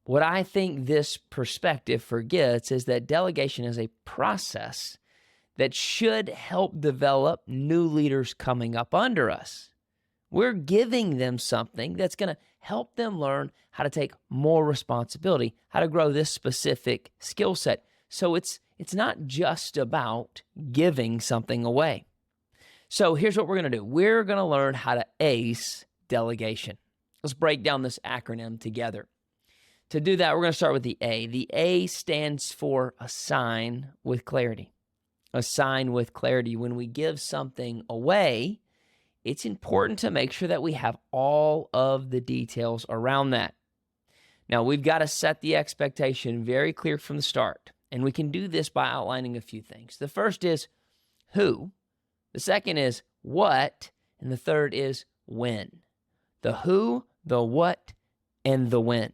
What I think this perspective forgets is that delegation is a process that should help develop new leaders coming up under us. We're giving them something that's going to help them learn how to take more responsibility, how to grow this specific skill set. So it's not just about giving something away. So here's what we're going to do. We're going to learn how to ace delegation. Let's break down this acronym together. To do that, we're going to start with the A. The A stands for assign with clarity. Assign with clarity. When we give something away, it's important to make sure that we have all of the details around that. Now, we've got to set the expectation very clear from the start, and we can do this by outlining a few things. The first is who, the second is what, and the third is when. The who, the what, and the when.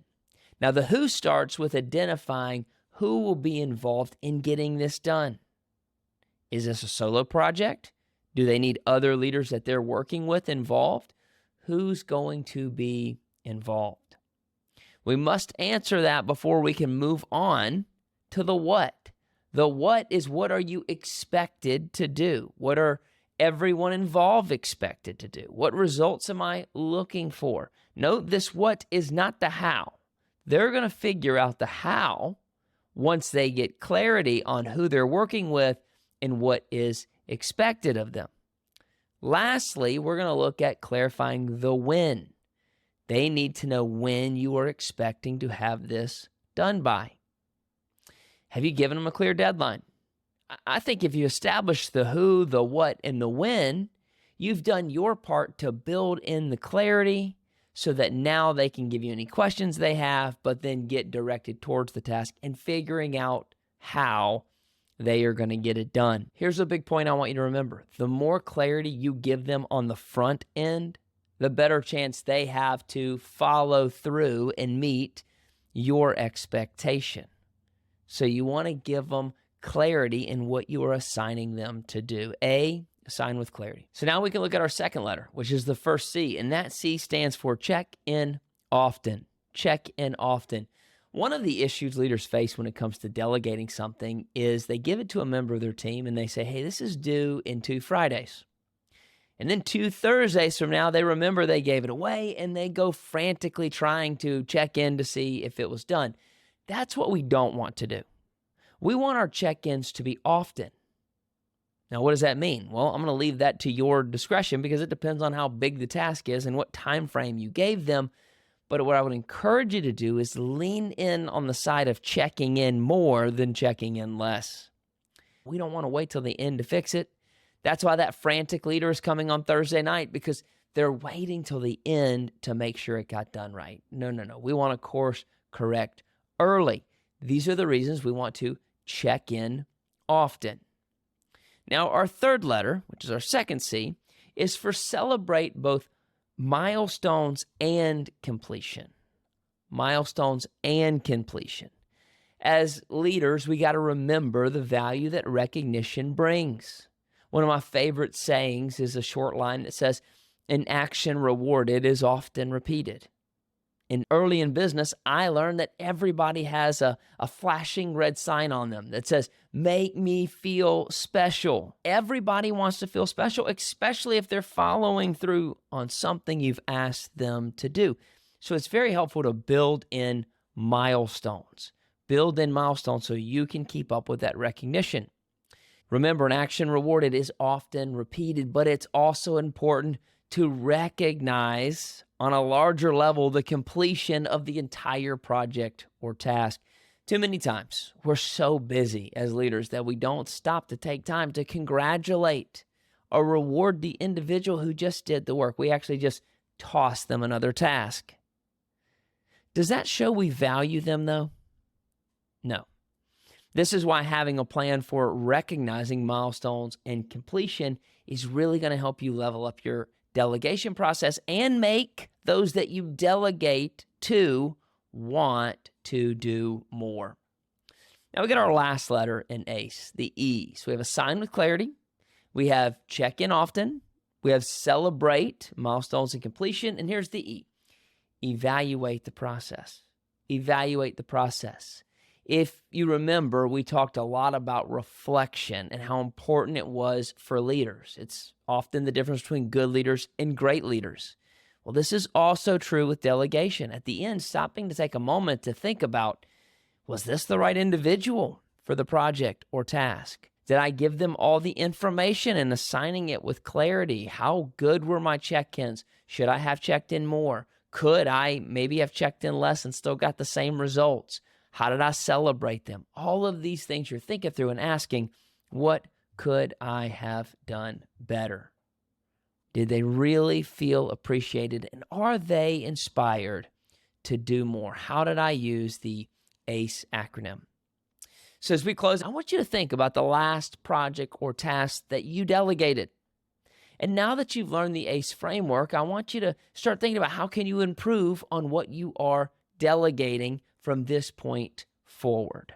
Now, the who starts with identifying who will be involved in getting this done. Is this a solo project? Do they need other leaders that they're working with involved? Who's going to be involved? We must answer that before we can move on to the what. The what is, what are you expected to do? What are everyone involved expected to do? What results am I looking for? Note this what is not the how. They're going to figure out the how once they get clarity on who they're working with and what is expected of them. Lastly, we're going to look at clarifying the when. They need to know when you are expecting to have this done by. Have you given them a clear deadline? I think if you establish the who, the what, and the when, you've done your part to build in the clarity so that now they can give you any questions they have, but then get directed towards the task and figuring out how they are going to get it done. Here's a big point I want you to remember. The more clarity you give them on the front end, the better chance they have to follow through and meet your expectation. So you want to give them clarity in what you are assigning them to do. A, assign with clarity. So now we can look at our second letter, which is the first C, and that C stands for check in often. Check in often. One of the issues leaders face when it comes to delegating something is they give it to a member of their team and they say, hey, this is due in 2 Fridays. And then 2 Thursdays from now, they remember they gave it away and they go frantically trying to check in to see if it was done. That's what we don't want to do. We want our check-ins to be often. Now, what does that mean? Well, I'm going to leave that to your discretion because it depends on how big the task is and what time frame you gave them. But what I would encourage you to do is lean in on the side of checking in more than checking in less. We don't want to wait till the end to fix it. That's why that frantic leader is coming on Thursday night, because they're waiting till the end to make sure it got done right. No. We want to course correct early. These are the reasons we want to check in often. Now, our third letter, which is our second C, is for celebrate both milestones and completion. Milestones and completion. As leaders, we got to remember the value that recognition brings. One of my favorite sayings is a short line that says, an action rewarded is often repeated. Early in business, I learned that everybody has a flashing red sign on them that says, make me feel special. Everybody wants to feel special, especially if they're following through on something you've asked them to do. So it's very helpful to build in milestones. Build in milestones so you can keep up with that recognition. Remember, an action rewarded is often repeated, but it's also important to recognize on a larger level the completion of the entire project or task. Too many times, we're so busy as leaders that we don't stop to take time to congratulate or reward the individual who just did the work. We actually just toss them another task. Does that show we value them, though? No. This is why having a plan for recognizing milestones and completion is really going to help you level up your delegation process and make those that you delegate to want to do more. Now we get our last letter in ACE, the E. So we have assign with clarity. We have check in often. We have celebrate milestones and completion. And here's the E, evaluate the process. evaluate the process. If you remember, we talked a lot about reflection and how important it was for leaders. It's often the difference between good leaders and great leaders. Well, this is also true with delegation. At the end, stopping to take a moment to think about, was this the right individual for the project or task? Did I give them all the information and assigning it with clarity? How good were my check-ins? Should I have checked in more? Could I maybe have checked in less and still got the same results? How did I celebrate them? All of these things you're thinking through and asking, what could I have done better? Did they really feel appreciated? And are they inspired to do more? How did I use the ACE acronym? So as we close, I want you to think about the last project or task that you delegated. And now that you've learned the ACE framework, I want you to start thinking about how can you improve on what you are delegating from this point forward.